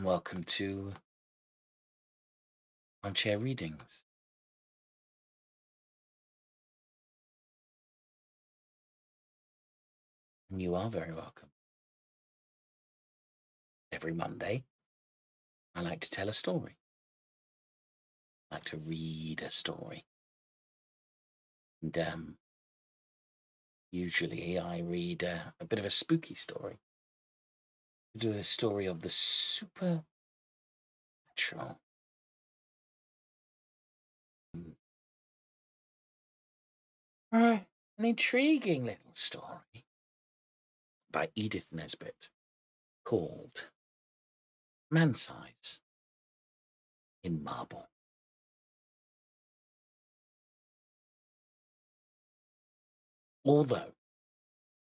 welcome to Armchair Readings. And you are very welcome. Every Monday, I like to tell a story. I like to read a story. And usually I read a bit of a spooky story. I do a story of the supernatural. Mm. An intriguing little story by Edith Nesbit called Man Size in Marble. Although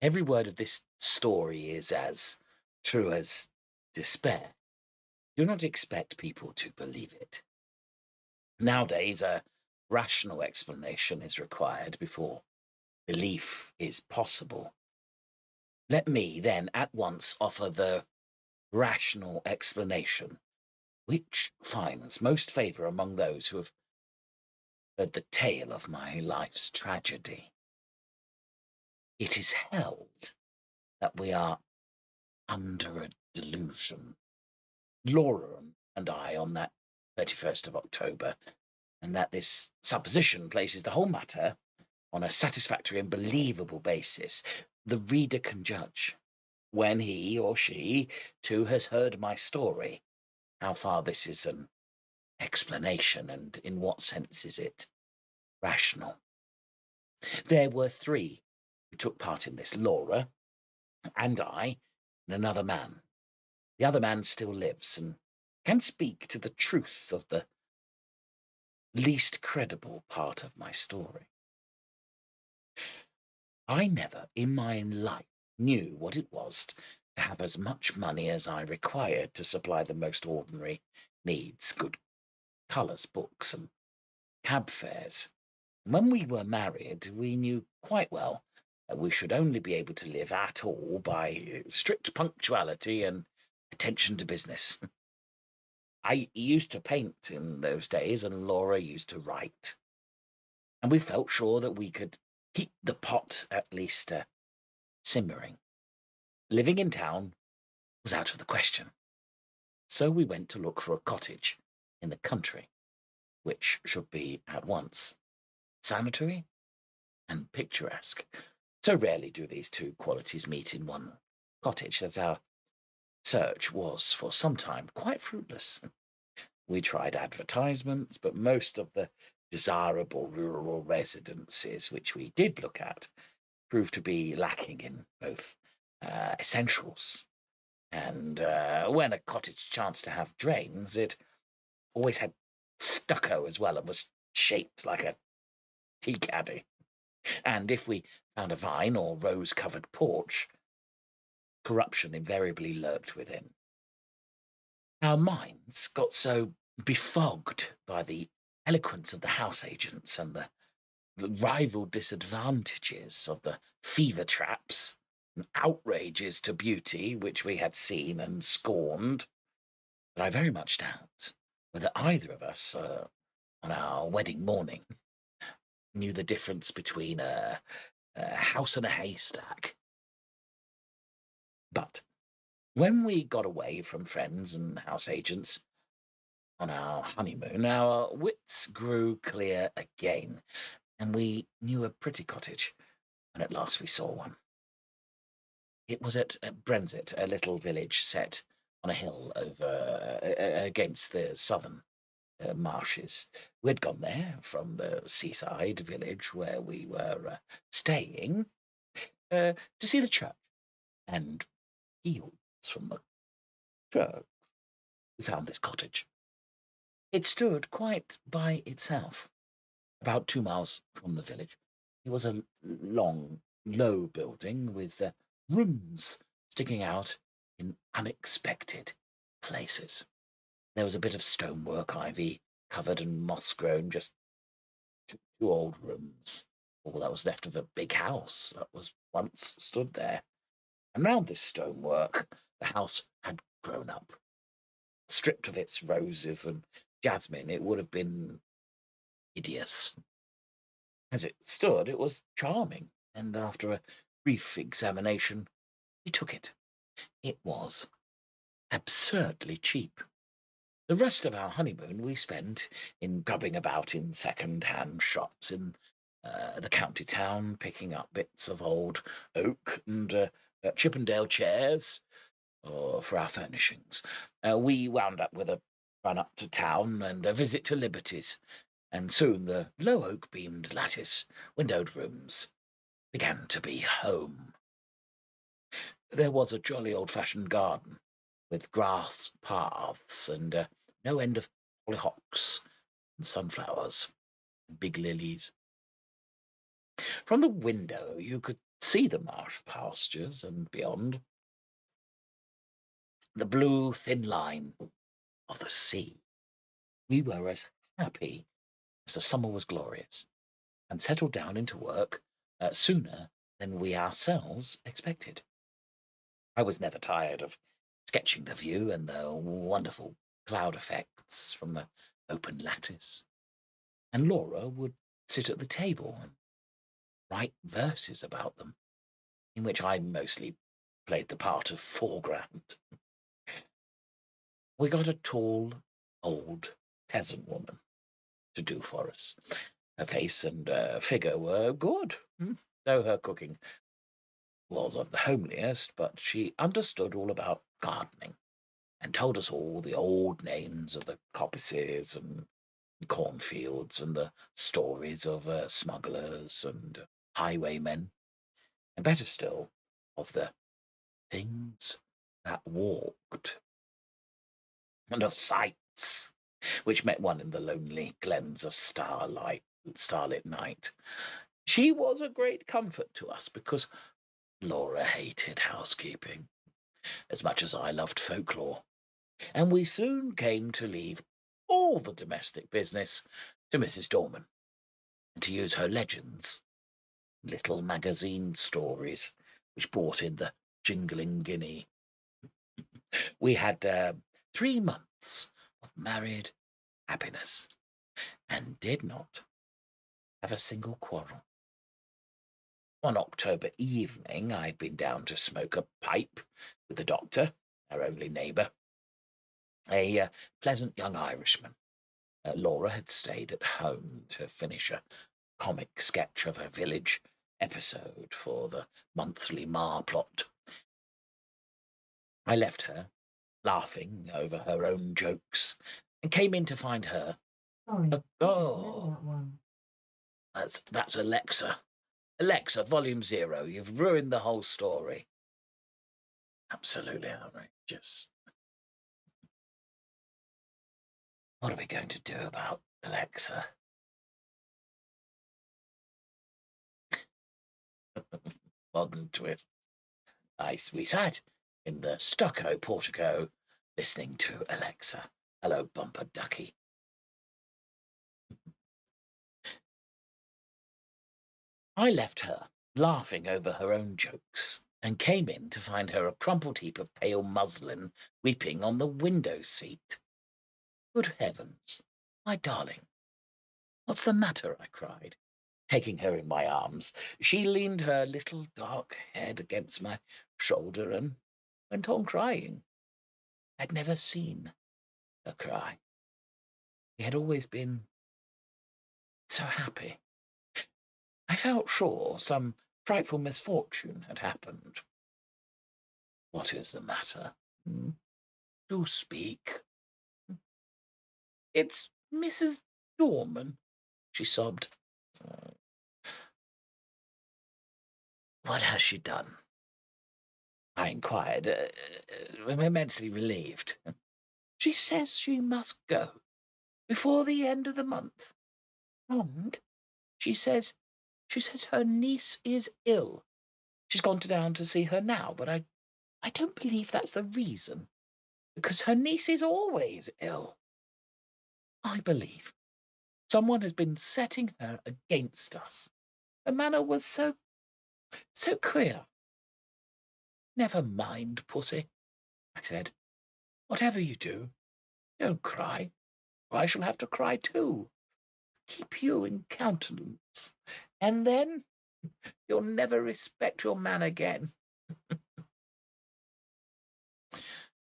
every word of this story is as true as despair, do not expect people to believe it. Nowadays, a rational explanation is required before belief is possible. Let me then at once offer the rational explanation, which finds most favour among those who have heard the tale of my life's tragedy. It is held that we are under a delusion. Laura and I on that 31st of October, and that this supposition places the whole matter on a satisfactory and believable basis. The reader can judge, when he or she too has heard my story, how far this is an explanation and in what sense is it rational. There were three who took part in this: Laura and I and another man. The other man still lives and can speak to the truth of the least credible part of my story. I never in my life knew what it was to have as much money as I required to supply the most ordinary needs: good colours, books, and cab fares. When we were married, we knew quite well that we should only be able to live at all by strict punctuality and attention to business. I used to paint in those days, and Laura used to write. And we felt sure that we could keep the pot at least simmering. Living in town was out of the question. So we went to look for a cottage in the country, which should be at once sanitary and picturesque. So rarely do these two qualities meet in one cottage that our search was for some time quite fruitless. We tried advertisements, but most of the desirable rural residences which we did look at proved to be lacking in both essentials. And when a cottage chanced to have drains, it always had stucco as well and was shaped like a tea caddy. And if we found a vine or rose-covered porch, corruption invariably lurked within. Our minds got so befogged by the eloquence of the house agents and the rival disadvantages of the fever traps and outrages to beauty which we had seen and scorned, that I very much doubt whether either of us, on our wedding morning, knew the difference between a house and a haystack. But when we got away from friends and house agents on our honeymoon, our wits grew clear again, and we knew a pretty cottage when at last we saw one. It was at Brenzett, a little village set on a hill over against the southern marshes. We'd gone there from the seaside village where we were staying to see the church, and heels from the church we found this cottage. It stood quite by itself, about 2 miles from the village. It was a long, low building with rooms sticking out in unexpected places. There was a bit of stonework, ivy covered and moss grown, just two old rooms, all that was left of a big house that was once stood there. And round this stonework, the house had grown up, stripped of its roses and jasmine, it would have been hideous. As it stood, it was charming, and after a brief examination, we took it. It was absurdly cheap. The rest of our honeymoon we spent in grubbing about in second-hand shops in the county town, picking up bits of old oak and Chippendale chairs for our furnishings. We wound up with a run up to town and a visit to Liberty's, and soon the low oak-beamed lattice windowed rooms began to be home. There was a jolly old-fashioned garden with grass paths and no end of hollyhocks and sunflowers and big lilies. From the window you could see the marsh pastures, and beyond, the blue thin line of the sea. We were as happy as the summer was glorious, and settled down into work sooner than we ourselves expected. I was never tired of sketching the view and the wonderful cloud effects from the open lattice, and Laura would sit at the table and write verses about them, in which I mostly played the part of foreground. We got a tall, old peasant woman to do for us. Her face and figure were good, though her cooking was of the homeliest, but she understood all about gardening and told us all the old names of the coppices and cornfields and the stories of smugglers and highwaymen, and better still, of the things that walked, and of sights which met one in the lonely glens of starlit night. She was a great comfort to us because Laura hated housekeeping as much as I loved folklore, and we soon came to leave all the domestic business to Mrs. Dorman, and to use her legends, little magazine stories, which brought in the jingling guinea. We had 3 months of married happiness, and did not have a single quarrel. One October evening I'd been down to smoke a pipe with the doctor, our only neighbour, a pleasant young Irishman. Laura had stayed at home to finish a comic sketch of a village episode for the monthly Marplot. I left her, laughing over her own jokes, and came in to find her. Sorry, Oh, that one. that's Alexa. Alexa, Volume 0. You've ruined the whole story. Absolutely outrageous. What are we going to do about Alexa? Modern twist. We sat in the stucco portico listening to Alexa. Hello, Bumper Ducky. I left her, laughing over her own jokes, and came in to find her a crumpled heap of pale muslin weeping on the window seat. Good heavens, my darling, what's the matter? I cried, taking her in my arms. She leaned her little dark head against my shoulder and went on crying. I'd never seen her cry. She had always been so happy. I felt sure some frightful misfortune had happened. What is the matter? Do speak. It's Mrs. Dorman, she sobbed. What has she done? I inquired, immensely relieved. She says she must go before the end of the month. And she says her niece is ill. She's gone down to see her now, but I don't believe that's the reason, because her niece is always ill. I believe someone has been setting her against us. Her manner was so queer. Never mind, pussy, I said. Whatever you do, Don't cry, or I shall have to cry too. Keep you in countenance, and then you'll never respect your man again."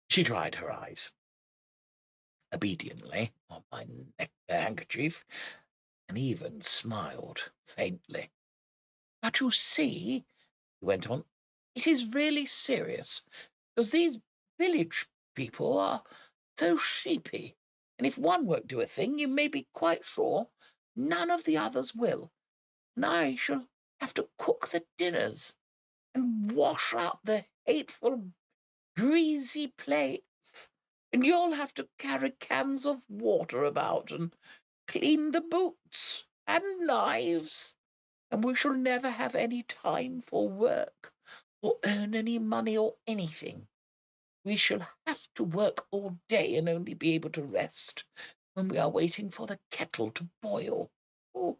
She dried her eyes obediently on my handkerchief, and even smiled faintly. "But you see," he went on, "it is really serious, because these village people are so sheepy, and if one won't do a thing, you may be quite sure none of the others will, and I shall have to cook the dinners and wash up the hateful greasy plates, and you'll have to carry cans of water about and clean the boots and knives, and we shall never have any time for work or earn any money or anything. We shall have to work all day and only be able to rest when we are waiting for the kettle to boil." Oh.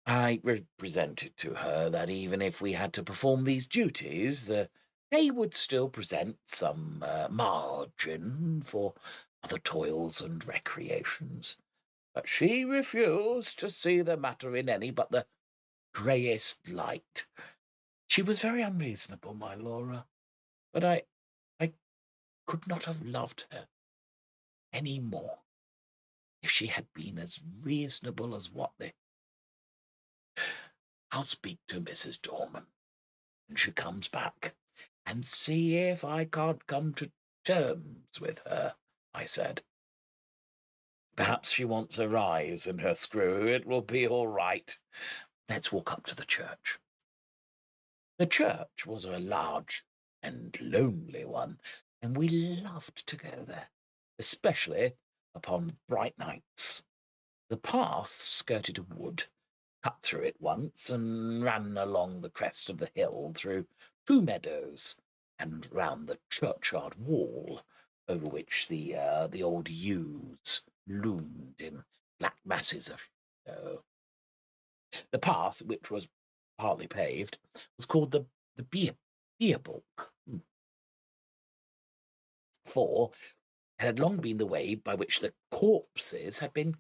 I represented to her that even if we had to perform these duties, the pay would still present some margin for other toils and recreations. But she refused to see the matter in any but the greyest light. She was very unreasonable, my Laura, but I could not have loved her any more if she had been as reasonable as what they. I'll speak to Mrs. Dorman when she comes back and see if I can't come to terms with her, I said. "Perhaps she wants a rise in her screw. It will be all right. Let's walk up to the church." The church was a large and lonely one, and we loved to go there, especially upon bright nights. The path skirted a wood, cut through it once, and ran along the crest of the hill through two meadows and round the churchyard wall, over which the old yews loomed in black masses of shadow. The path, which was partly paved, was called the Bierbalk, for it had long been the way by which the corpses had been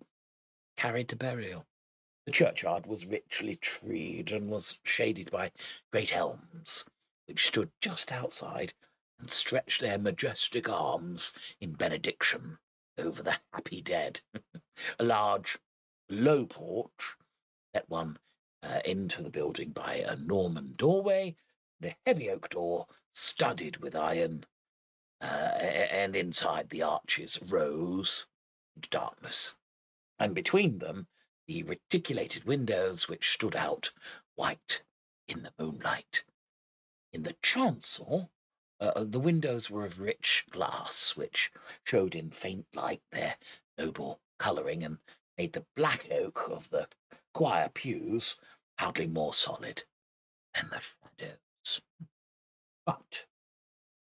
carried to burial. The churchyard was richly treed and was shaded by great elms, which stood just outside and stretched their majestic arms in benediction over the happy dead. A large, low porch let one into the building by a Norman doorway, and a heavy oak door studded with iron, and inside the arches rose into darkness, and between them the reticulated windows which stood out white in the moonlight. In the chancel, the windows were of rich glass, which showed in faint light their noble colouring, and made the black oak of the choir pews hardly more solid than the shadows. But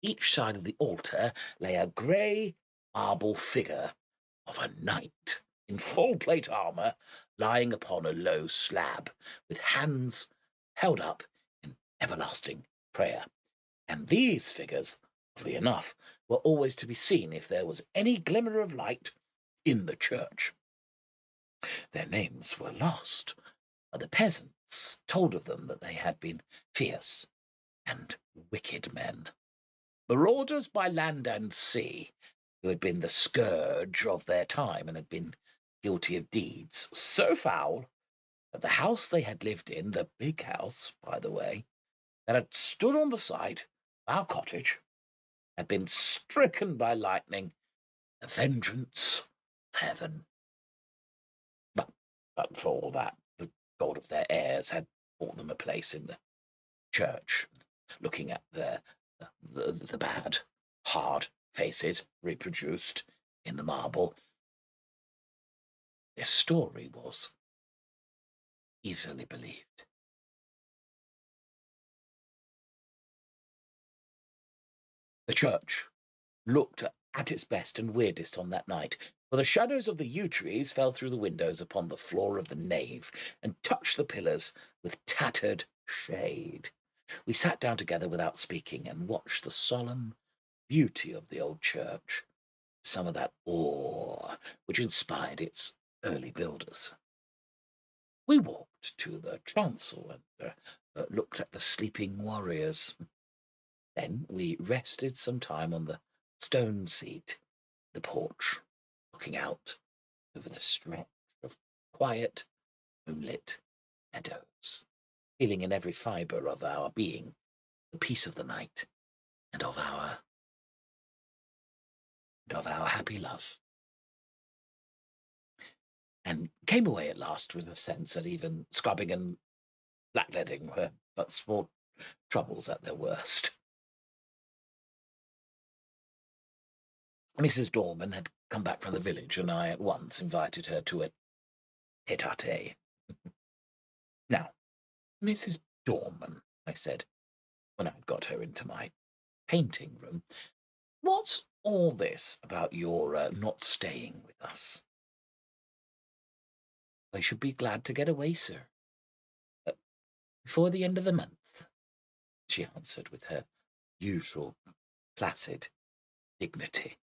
each side of the altar lay a grey marble figure of a knight in full plate armour, lying upon a low slab, with hands held up in everlasting prayer. And these figures, oddly enough, were always to be seen if there was any glimmer of light in the church. Their names were lost, but the peasants told of them that they had been fierce and wicked men, marauders by land and sea, who had been the scourge of their time and had been guilty of deeds so foul that the house they had lived in, the big house, by the way, that had stood on the site of our cottage, had been stricken by lightning, the vengeance of heaven. But for all that, the God of their heirs had bought them a place in the church, looking at the bad, hard faces reproduced in the marble. This story was easily believed. The church looked at its best and weirdest on that night, for the shadows of the yew trees fell through the windows upon the floor of the nave and touched the pillars with tattered shade. We sat down together without speaking and watched the solemn beauty of the old church, some of that awe which inspired its early builders. We walked to the chancel and looked at the sleeping warriors. Then we rested some time on the stone seat, the porch, looking out over the stretch of quiet, moonlit meadows, feeling in every fibre of our being the peace of the night and of our happy love. And came away at last with a sense that even scrubbing and blackleading were but small troubles at their worst. Mrs. Dorman had come back from the village, and I at once invited her to a tete-a-tete. Now, Mrs. Dorman, I said, when I had got her into my painting room, what's all this about your not staying with us? I should be glad to get away, sir. Before the end of the month, she answered with her usual placid dignity.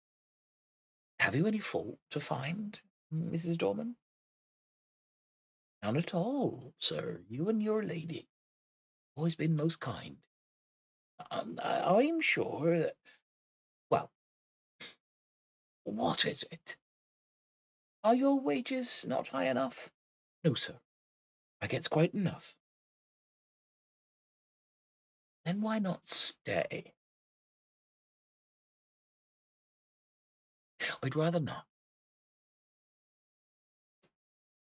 Have you any fault to find, Mrs. Dorman? None at all, sir. You and your lady always been most kind. I'm sure that. Well, what is it? Are your wages not high enough? No, sir. I gets quite enough. Then why not stay? I'd rather not.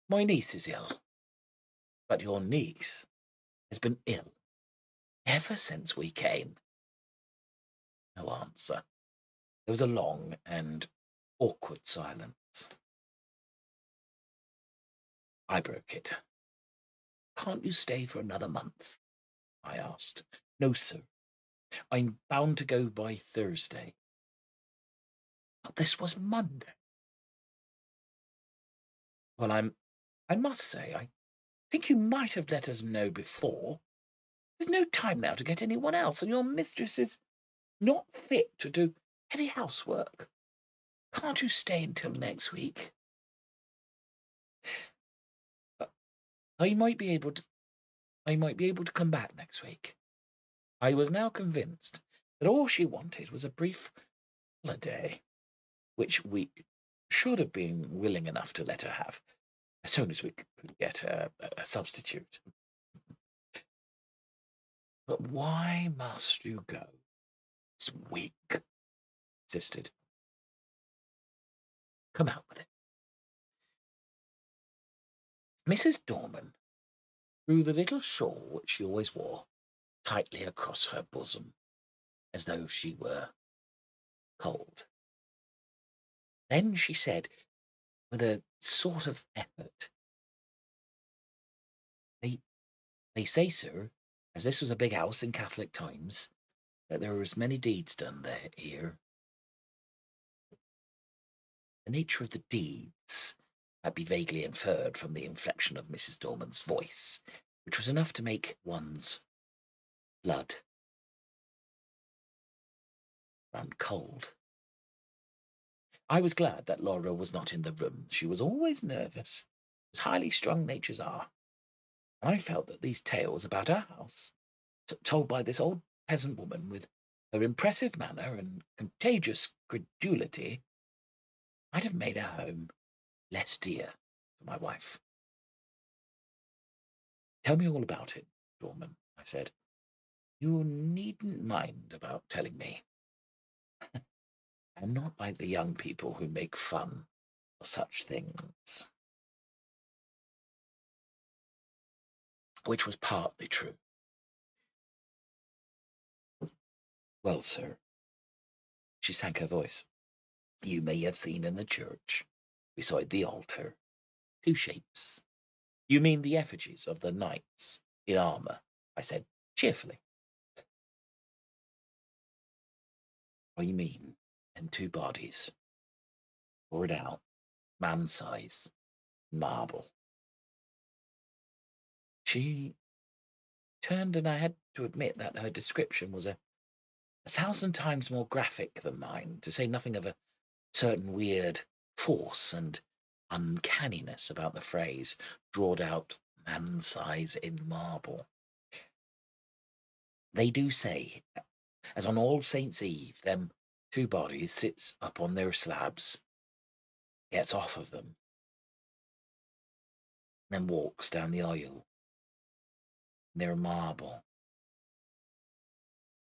My niece is ill. But your niece has been ill ever since we came. No answer. There was a long and awkward silence. I broke it. Can't you stay for another month? I asked. No, sir. I'm bound to go by Thursday. But this was Monday. Well, I must say, I think you might have let us know before. There's no time now to get anyone else, and your mistress is not fit to do heavy housework. Can't you stay until next week? I might be able to come back next week. I was now convinced that all she wanted was a brief holiday, which we should have been willing enough to let her have as soon as we could get a substitute. But why must you go this week? Insisted. Come out with it. Mrs. Dorman drew the little shawl which she always wore tightly across her bosom, as though she were cold. Then she said, with a sort of effort, They say, sir, as this was a big house in Catholic times, that there was many deeds done there here. The nature of the deeds might be vaguely inferred from the inflection of Mrs. Dorman's voice, which was enough to make one's blood run cold. I was glad that Laura was not in the room. She was always nervous, as highly strung natures are. And I felt that these tales about our house, told by this old peasant woman with her impressive manner and contagious credulity, might have made our home less dear to my wife. Tell me all about it, Dorman, I said. You needn't mind about telling me. I'm not like the young people who make fun of such things. Which was partly true. Well, sir, she sank her voice, you may have seen in the church, beside the altar, two shapes. You mean the effigies of the knights in armour, I said cheerfully. I mean, and two bodies, poured out, man-size, marble. She turned, and I had to admit that her description was a thousand times more graphic than mine, to say nothing of a certain weird force and uncanniness about the phrase, drawed out man size in marble. They do say, as on All Saints' Eve, them two bodies sits up on their slabs, gets off of them, then walks down the aisle. They're marble.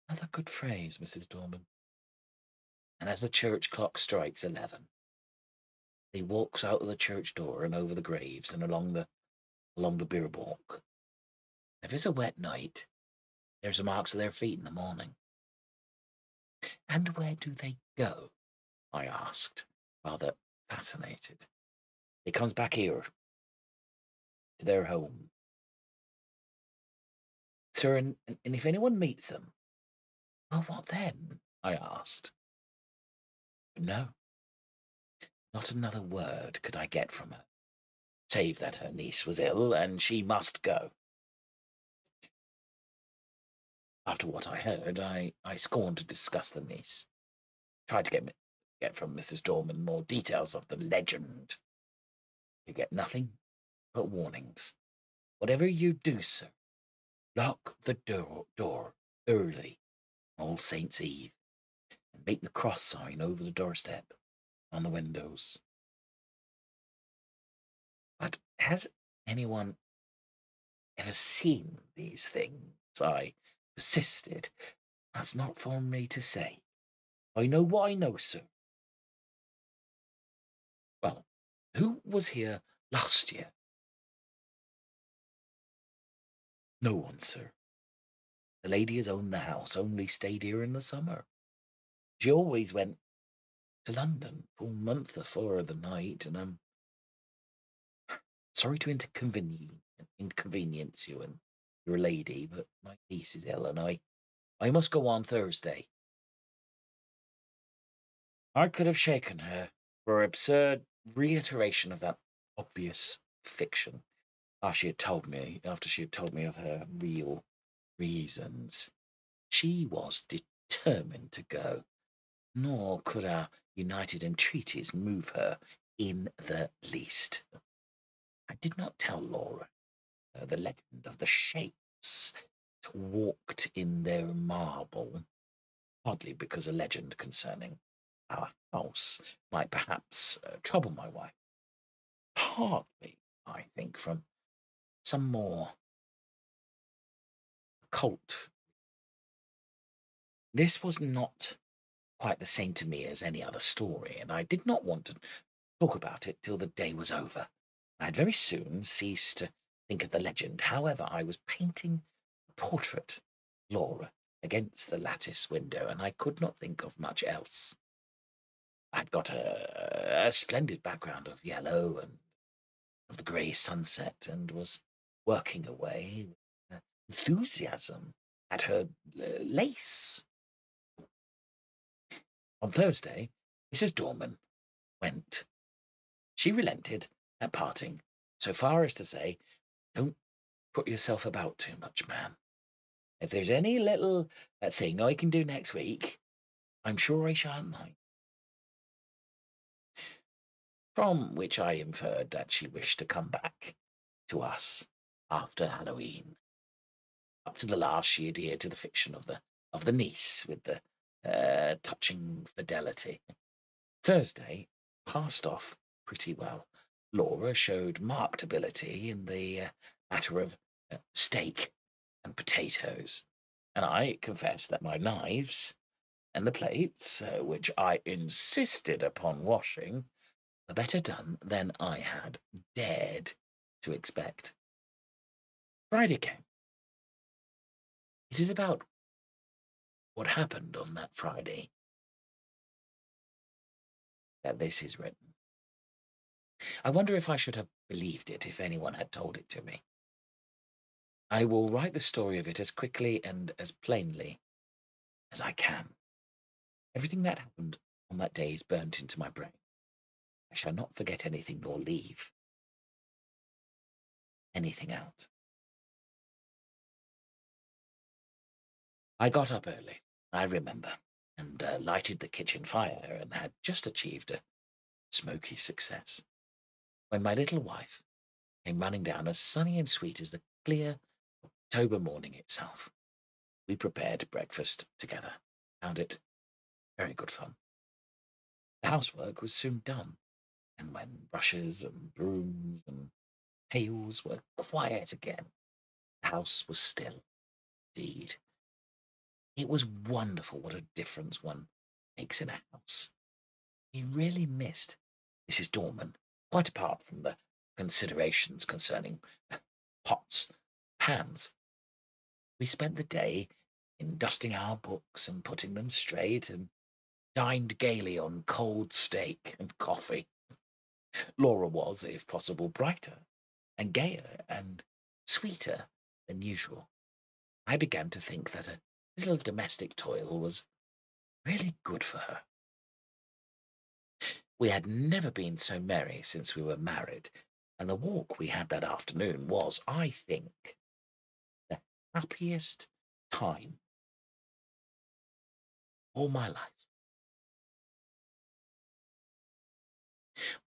Another good phrase, Mrs. Dorman. And as the church clock strikes 11, they walks out of the church door and over the graves and along the bier walk. If it's a wet night, there's the marks of their feet in the morning. And where do they go? I asked, rather fascinated. They comes back here, to their home. Sir, and if anyone meets them, well, what then? I asked. No, not another word could I get from her, save that her niece was ill and she must go. After what I heard, I scorned to discuss the niece. Tried to get from Mrs. Dorman more details of the legend. You get nothing but warnings. Whatever you do, sir, lock the door early on All Saints' Eve and make the cross sign over the doorstep on the windows. But has anyone ever seen these things? I persisted. That's not for me to say. I know what I know, sir. Well, who was here last year? No one, sir. The lady as owned the house only stayed here in the summer. She always went to London full month afore the night, and I'm sorry to inconvenience you and your lady, but my niece is ill, and I must go on Thursday. I could have shaken her for absurd reiteration of that obvious fiction after she had told me of her real reasons. She was determined to go, nor could our united entreaties move her in the least. I did not tell Laura the legend of the shapes that walked in their marble, partly because a legend concerning our house might perhaps trouble my wife, partly, I think, from some more occult. This was not quite the same to me as any other story, and I did not want to talk about it till the day was over. I had very soon ceased to think of the legend. However, I was painting a portrait of Laura against the lattice window, and I could not think of much else. I had got a splendid background of yellow and of the grey sunset, and was working away with enthusiasm at her lace. On Thursday, Mrs. Dorman went. She relented at parting, so far as to say, "Don't put yourself about too much, man. If there's any little thing I can do next week, I'm sure I shan't mind." From which I inferred that she wished to come back to us after Halloween. Up to the last, she adhered to the fiction of the niece with the touching fidelity. Thursday passed off pretty well. Laura showed marked ability in the matter of steak and potatoes, and I confess that my knives and the plates, which I insisted upon washing, were better done than I had dared to expect. Friday came. It is about what happened on that Friday that this is written. I wonder if I should have believed it if anyone had told it to me. I will write the story of it as quickly and as plainly as I can. Everything that happened on that day is burnt into my brain. I shall not forget anything nor leave anything out. I got up early, I remember, and lighted the kitchen fire and had just achieved a smoky success when my little wife came running down as sunny and sweet as the clear October morning itself. We prepared breakfast together. Found it very good fun. The housework was soon done, and when brushes and brooms and pails were quiet again, the house was still indeed. It was wonderful what a difference one makes in a house. He really missed Mrs. Dorman, quite apart from the considerations concerning pots, pans. We spent the day in dusting our books and putting them straight, and dined gaily on cold steak and coffee. Laura was, if possible, brighter and gayer and sweeter than usual. I began to think that a little domestic toil was really good for her. We had never been so merry since we were married, and the walk we had that afternoon was, I think, the happiest time all my life.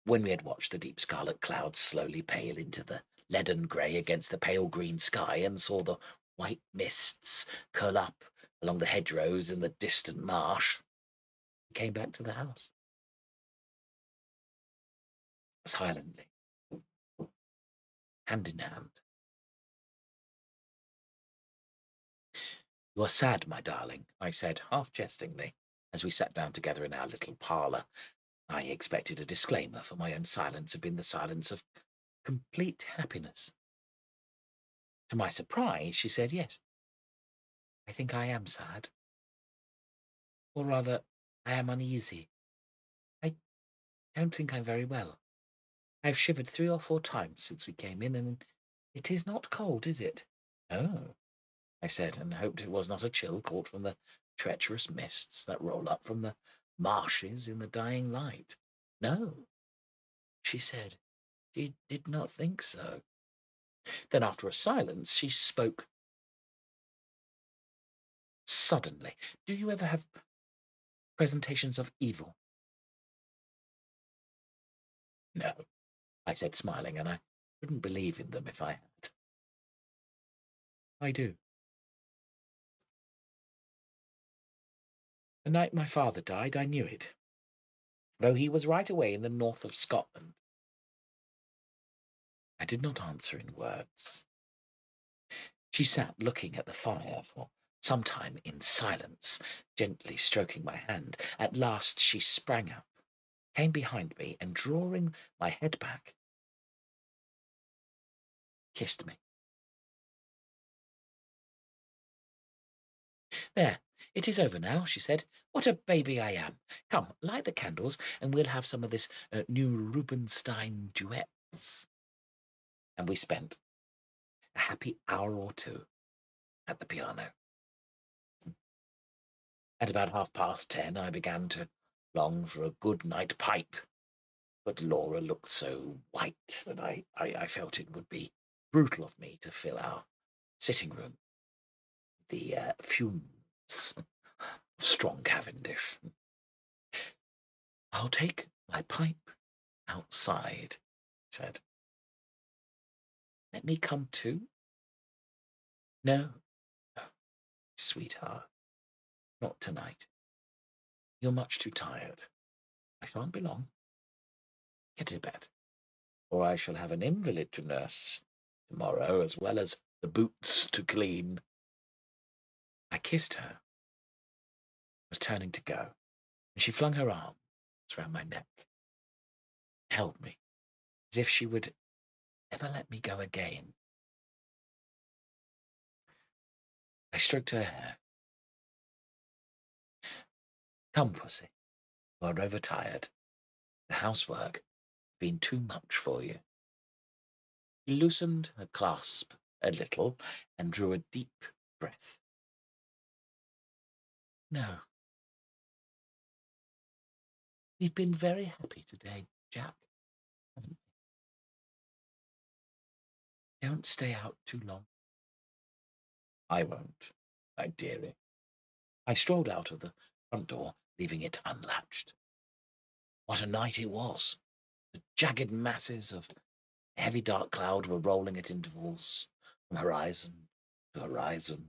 When we had watched the deep scarlet clouds slowly pale into the leaden grey against the pale green sky, and saw the white mists curl up along the hedgerows in the distant marsh, we came back to the house silently, hand in hand. "You are sad, my darling," I said, half jestingly, as we sat down together in our little parlour. I expected a disclaimer, for my own silence had been the silence of complete happiness. To my surprise, she said, "Yes, I think I am sad. Or rather, I am uneasy. I don't think I'm very well. I've shivered 3 or 4 times since we came in, and it is not cold, is it?" "No," I said, and hoped it was not a chill caught from the treacherous mists that roll up from the marshes in the dying light. "No," she said, she did not think so. Then, after a silence, she spoke suddenly. "Do you ever have presentations of evil?" "No," I said, smiling, and I wouldn't believe in them if I had. "I do. The night my father died, I knew it, though he was right away in the north of Scotland." I did not answer in words. She sat looking at the fire for some time in silence, gently stroking my hand. At last she sprang up, came behind me, and drawing my head back, kissed me. "There, it is over now," she said. "What a baby I am! Come, light the candles, and we'll have some of this new Rubinstein duets." And we spent a happy hour or two at the piano. At about 10:30, I began to long for a good night pipe, but Laura looked so white that I felt it would be brutal of me to fill our sitting room with the fumes of strong Cavendish. "I'll take my pipe outside," he said. "Let me come too?" "No, no, sweetheart, not tonight. You're much too tired. I shan't be long. Get to bed, or I shall have an invalid to nurse tomorrow, as well as the boots to clean." I kissed her, was turning to go, and she flung her arms round my neck, held me, as if she would never let me go again. I stroked her hair. "Come, pussy, you are overtired. The housework has been too much for you." She loosened her clasp a little and drew a deep breath. "No, we've been very happy today, Jack, haven't we? Don't stay out too long." "I won't, my dearie." I strolled out of the front door, leaving it unlatched. What a night it was! The jagged masses of heavy dark cloud were rolling at intervals from horizon to horizon,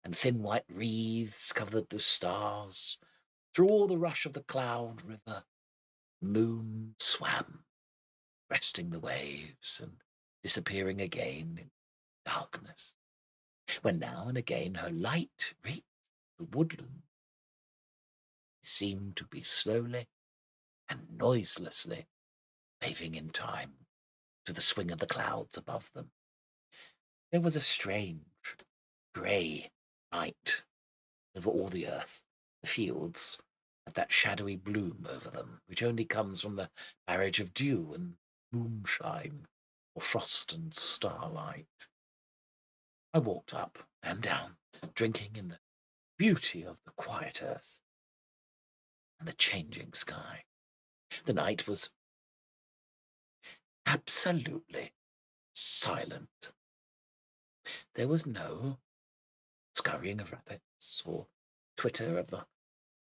and thin white wreaths covered the stars. Through all the rush of the cloud river, moon swam, breasting the waves and disappearing again in darkness. When now and again her light reached the woodland, it seemed to be slowly and noiselessly waving in time to the swing of the clouds above them. There was a strange, grey light over all the earth. The fields had that shadowy bloom over them, which only comes from the marriage of dew and moonshine, or frost and starlight. I walked up and down, drinking in the beauty of the quiet earth and the changing sky. The night was absolutely silent. There was no scurrying of rabbits or twitter of the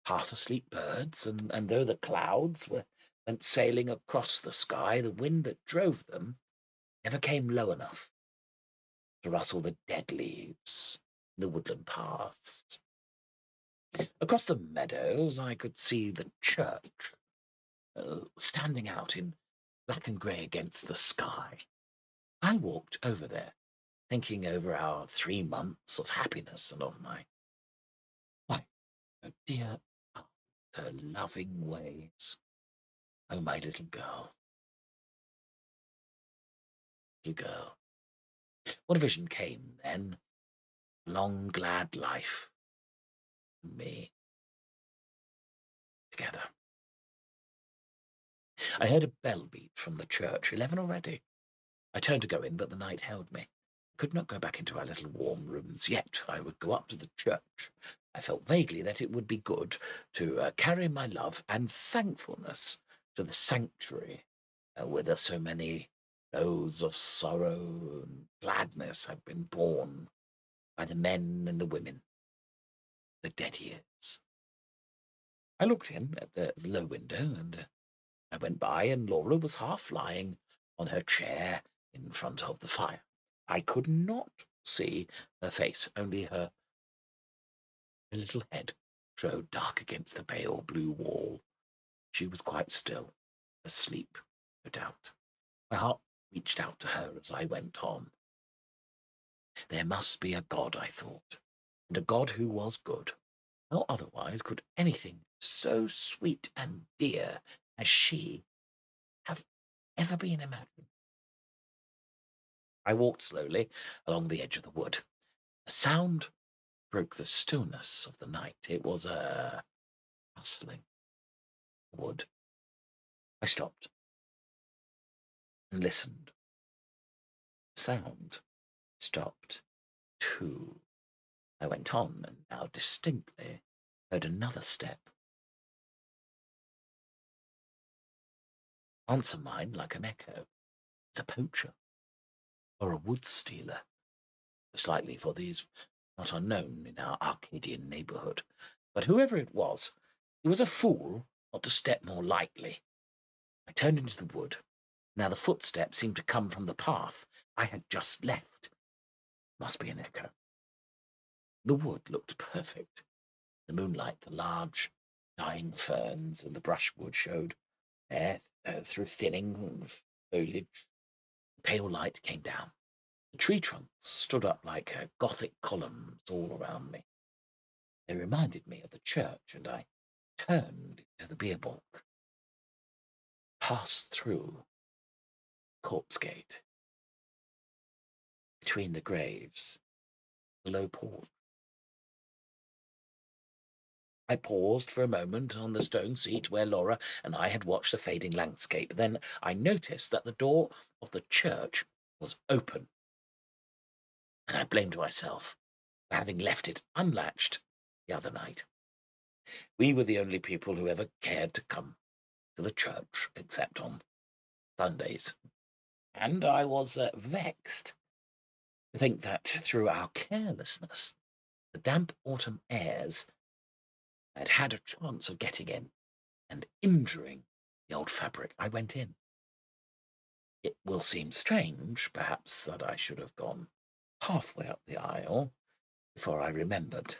half-asleep birds, and though the clouds went sailing across the sky, the wind that drove them never came low enough to rustle the dead leaves in the woodland paths. Across the meadows I could see the church, standing out in black and grey against the sky. I walked over there, thinking over our 3 months of happiness and of my dear her loving ways. Oh, my little girl. Little girl. What a vision came then. Long, glad life. Me. Together. I heard a bell beat from the church. 11 already. I turned to go in, but the night held me. I could not go back into our little warm rooms yet. I would go up to the church. I felt vaguely that it would be good to carry my love and thankfulness to the sanctuary, whither so many rows of sorrow and gladness had been born by the men and the women, the dead years. I looked in at the low window, and I went by, and Laura was half lying on her chair in front of the fire. I could not see her face, only her little head showed dark against the pale blue wall. She was quite still, asleep, no doubt. My heart reached out to her as I went on. There must be a God, I thought, and a God who was good. How otherwise could anything so sweet and dear as she have ever been imagined? I walked slowly along the edge of the wood. A sound broke the stillness of the night. It was a rustling wood. I stopped and listened. The sound stopped too. I went on, and now distinctly heard another step. Answer mine like an echo. It's a poacher or a wood stealer. Most likely, for these not unknown in our Arcadian neighbourhood. But whoever it was, he was a fool not to step more lightly. I turned into the wood. Now the footsteps seemed to come from the path I had just left. Must be an echo. The wood looked perfect. The moonlight, the large, dying ferns and the brushwood showed there through thinning foliage. The pale light came down. The tree trunks stood up like Gothic columns all around me. They reminded me of the church, and I turned into the beer balk, passed through Corpse Gate, between the graves, the low porch. I paused for a moment on the stone seat where Laura and I had watched the fading landscape. Then I noticed that the door of the church was open, and I blamed myself for having left it unlatched the other night. We were the only people who ever cared to come to the church except on Sundays, and I was vexed to think that through our carelessness, the damp autumn airs I had had a chance of getting in and injuring the old fabric. I went in. It will seem strange, perhaps, that I should have gone halfway up the aisle before I remembered,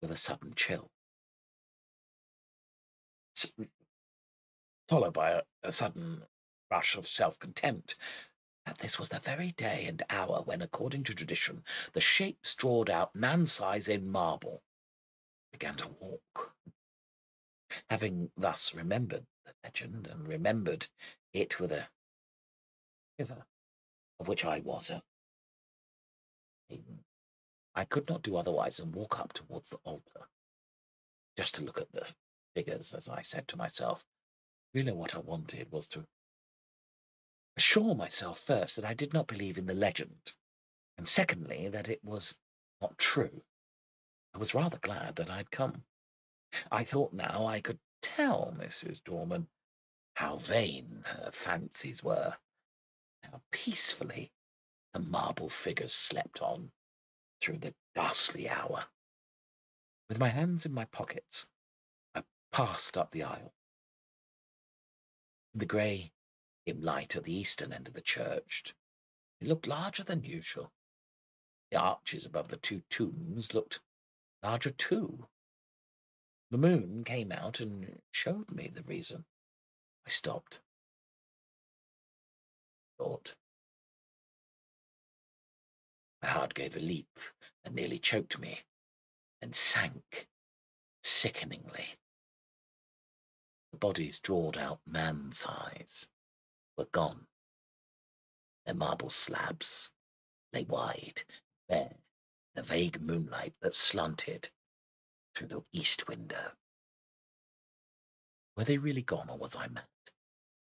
with a sudden chill, followed by a sudden rush of self-contempt, that this was the very day and hour when, according to tradition, the shapes drawed out man's size in marble began to walk. Having thus remembered the legend, and remembered it with a shiver of which I was a maiden, I could not do otherwise than walk up towards the altar, just to look at the figures, as I said to myself. Really what I wanted was to assure myself first that I did not believe in the legend, and secondly, that it was not true. I was rather glad that I'd come. I thought now I could tell Mrs. Dorman how vain her fancies were, how peacefully the marble figures slept on through the ghastly hour. With my hands in my pockets, I passed up the aisle. In the grey, dim light at the eastern end of the church, it looked larger than usual. The arches above the two tombs looked larger too. The moon came out and showed me the reason. I stopped, thought. My heart gave a leap that nearly choked me, then sank sickeningly. The bodies drawed out man-size were gone. Their marble slabs lay wide, bare, the vague moonlight that slanted through the east window. Were they really gone, or was I mad?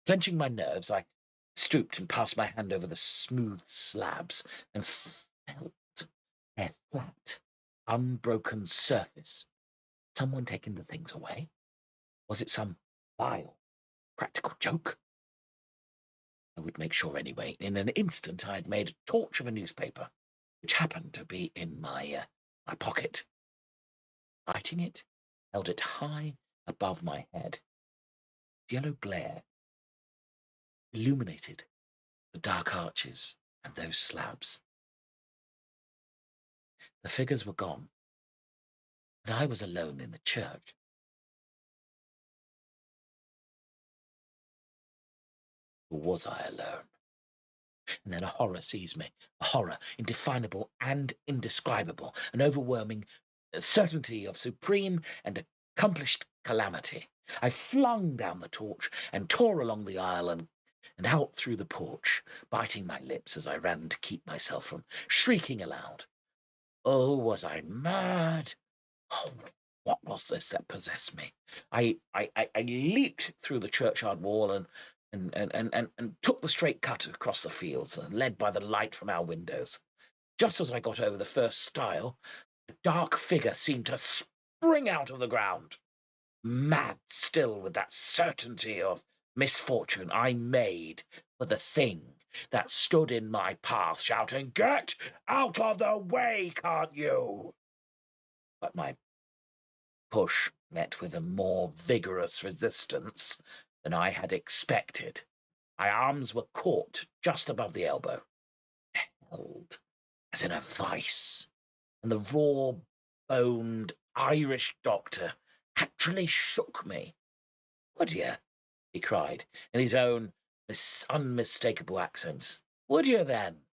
Clenching my nerves, I stooped and passed my hand over the smooth slabs and felt their flat, unbroken surface. Had someone taken the things away? Was it some vile, practical joke? I would make sure anyway. In an instant, I had made a torch of a newspaper, which happened to be in my pocket. Lighting it, held it high above my head. The yellow glare illuminated the dark arches and those slabs. The figures were gone, and I was alone in the church. Or was I alone? And then a horror seized me, a horror indefinable and indescribable, an overwhelming certainty of supreme and accomplished calamity. I flung down the torch and tore along the aisle and out through the porch, biting my lips as I ran to keep myself from shrieking aloud. Oh, was I mad? Oh, what was this that possessed me? I leaped through the churchyard wall and took the straight cut across the fields, led by the light from our windows. Just as I got over the first stile, a dark figure seemed to spring out of the ground. Mad still with that certainty of misfortune, I made for the thing that stood in my path, shouting, "Get out of the way, can't you?" But my push met with a more vigorous resistance than I had expected. My arms were caught just above the elbow, held as in a vice, and the raw-boned Irish doctor actually shook me. "Would you?" he cried, in his own unmistakable accents. "Would you, then?"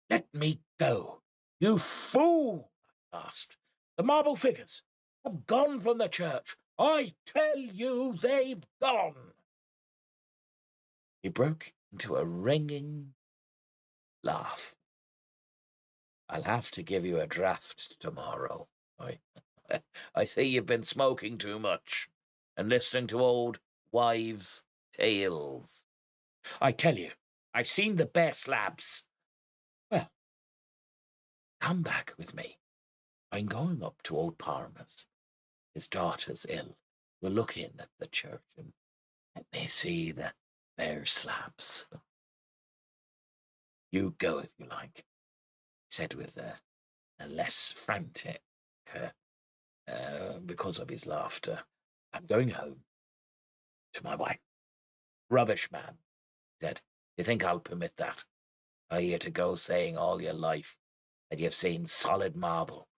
"Let me go, you fool!" I gasped. "The marble figures have gone from the church. I tell you, they've gone." He broke into a ringing laugh. "I'll have to give you a draft tomorrow. I see you've been smoking too much and listening to old wives' tales. I tell you, I've seen the bare slabs. Well, come back with me. I'm going up to old Parma's. His daughter's ill. We'll look in at the church and let me see the bare slabs." "You go if you like," he said with less frantic uh, because of his laughter. I'm going home to my wife. Rubbish, man, he said. You think I'll permit that? Are you to go saying all your life that you've seen solid marble,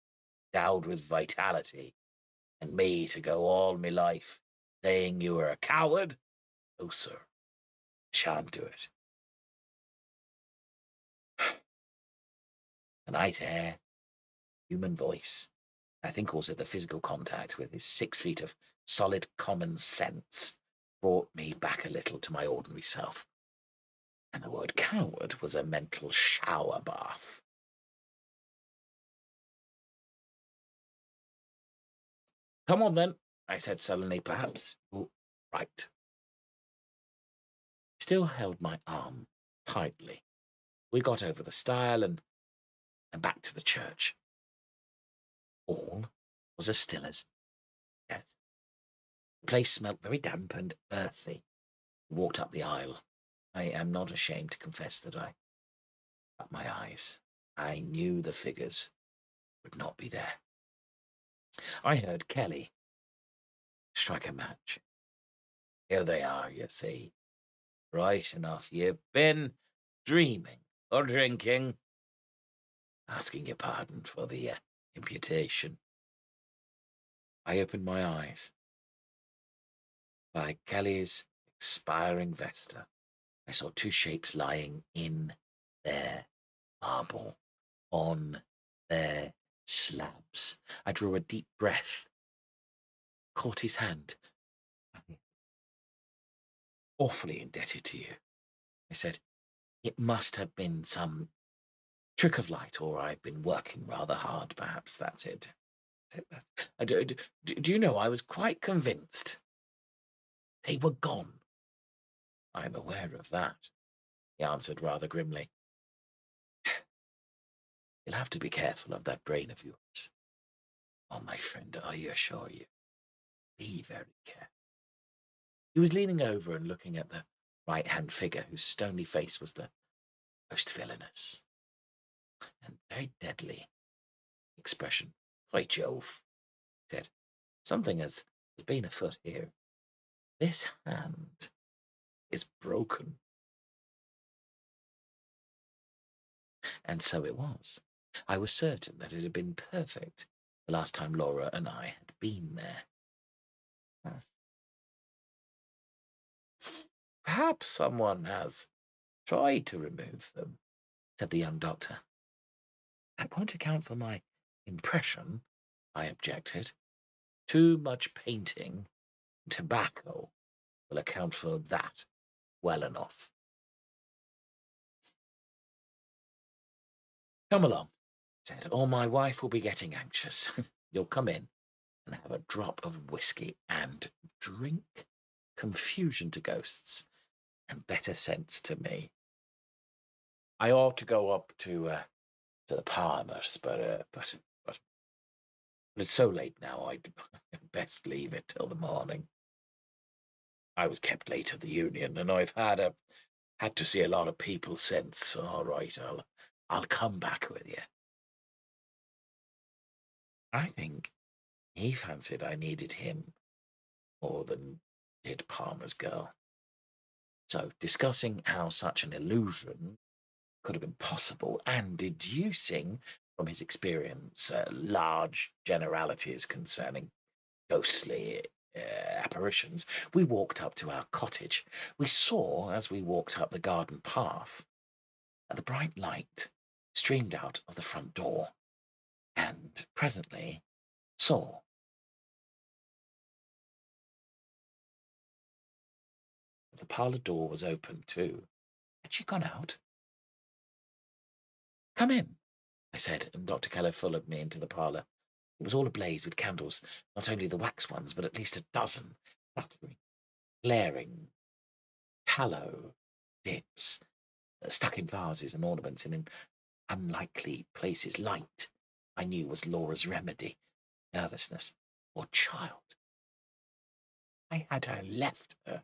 endowed with vitality, and me to go all my life saying you were a coward? No, sir, shan't do it. The night air, human voice, I think also the physical contact with his 6 feet of solid common sense brought me back a little to my ordinary self. And the word coward was a mental shower bath. Come on, then, I said sullenly. Perhaps you're right. He still held my arm tightly. We got over the stile and back to the church. All was as still as death. The place smelt very damp and earthy. We walked up the aisle. I am not ashamed to confess that I shut my eyes. I knew the figures would not be there. I heard Kelly strike a match. Here they are, you see. Right enough, you've been dreaming or drinking. Asking your pardon for the imputation. I opened my eyes. By Kelly's expiring vesta, I saw two shapes lying in their marble, on their slabs. I drew a deep breath, caught his hand. I'm awfully indebted to you, I said. It must have been some trick of light, or I've been working rather hard, perhaps that's it. Do you know, I was quite convinced they were gone. I'm aware of that, he answered rather grimly. You'll have to be careful of that brain of yours. Oh, my friend, I assure you, be very careful. He was leaning over and looking at the right-hand figure whose stony face was the most villainous and very deadly expression. By Jove, he said, something has been afoot here. This hand is broken. And so it was. I was certain that it had been perfect the last time Laura and I had been there. Perhaps someone has tried to remove them, said the young doctor. That won't account for my impression, I objected. Too much painting and tobacco will account for that well enough. Come along, I said, or my wife will be getting anxious. You'll come in and have a drop of whiskey and drink confusion to ghosts and better sense to me. I ought to go up to the Palmers, but it's so late now. I'd best leave it till the morning. I was kept late at the union, and I've had to see a lot of people since. All right, I'll come back with you. I think he fancied I needed him more than did Palmer's girl. So, discussing how such an illusion could have been possible and deducing from his experience large generalities concerning ghostly apparitions, we walked up to our cottage. We saw, as we walked up the garden path, that the bright light streamed out of the front door, and presently saw that the parlour door was open too. Had she gone out? Come in, I said, and Dr. Keller followed me into the parlour. It was all ablaze with candles, not only the wax ones, but at least a dozen, fluttering, glaring, tallow dips, stuck in vases and ornaments in unlikely places. Light, I knew, was Laura's remedy. Nervousness, poor child. I had her left her.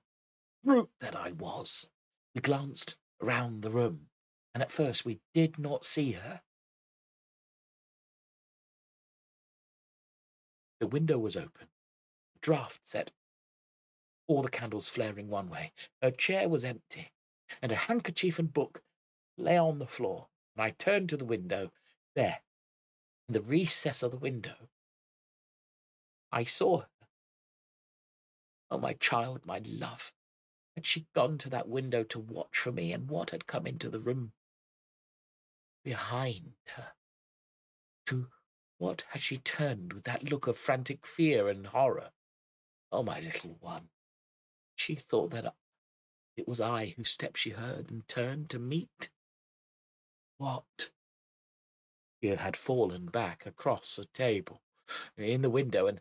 Brute that I was. We glanced round the room, and at first we did not see her. The window was open, draught set, all the candles flaring one way. Her chair was empty, and a handkerchief and book lay on the floor. And I turned to the window. There, in the recess of the window, I saw her. Oh, my child, my love. Had she gone to that window to watch for me, and what had come into the room behind her? To what had she turned with that look of frantic fear and horror? Oh, my little one. She thought that it was I whose step she heard and turned to meet. What? You had fallen back across a table in the window, and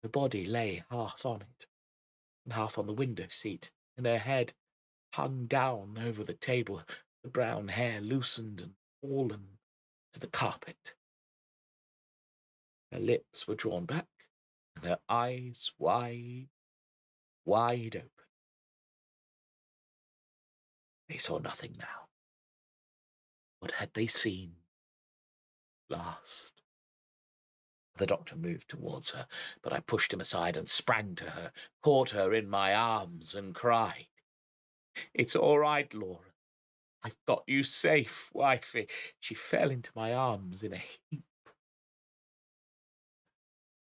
the body lay half on it and half on the window seat, and her head hung down over the table, the brown hair loosened and fallen to the carpet. Her lips were drawn back, and her eyes wide, wide open. They saw nothing now. What had they seen last? The doctor moved towards her, but I pushed him aside and sprang to her, caught her in my arms, and cried, "It's all right, Laura. I've got you safe, wifey." She fell into my arms in a heap.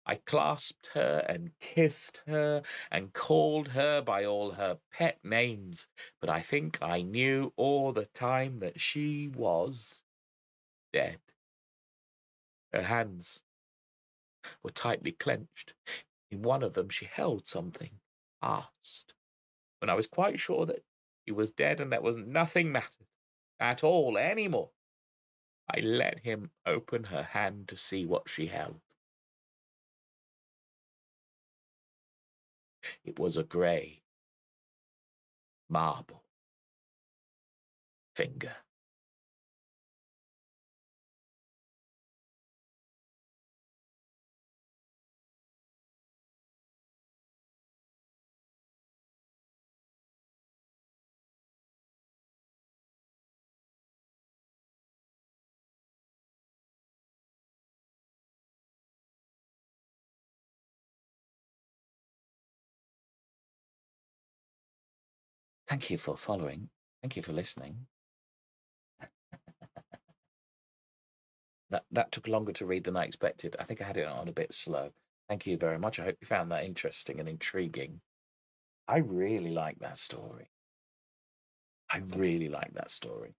I clasped her and kissed her and called her by all her pet names, but I think I knew all the time that she was dead. Her hands were tightly clenched. In one of them she held something fast. When I was quite sure that she was dead and that nothing mattered at all any more, I let him open her hand to see what she held. It was a grey marble finger. Thank you for following. Thank you for listening. That took longer to read than I expected. I think I had it on a bit slow. Thank you very much. I hope you found that interesting and intriguing. I really like that story. I really like that story.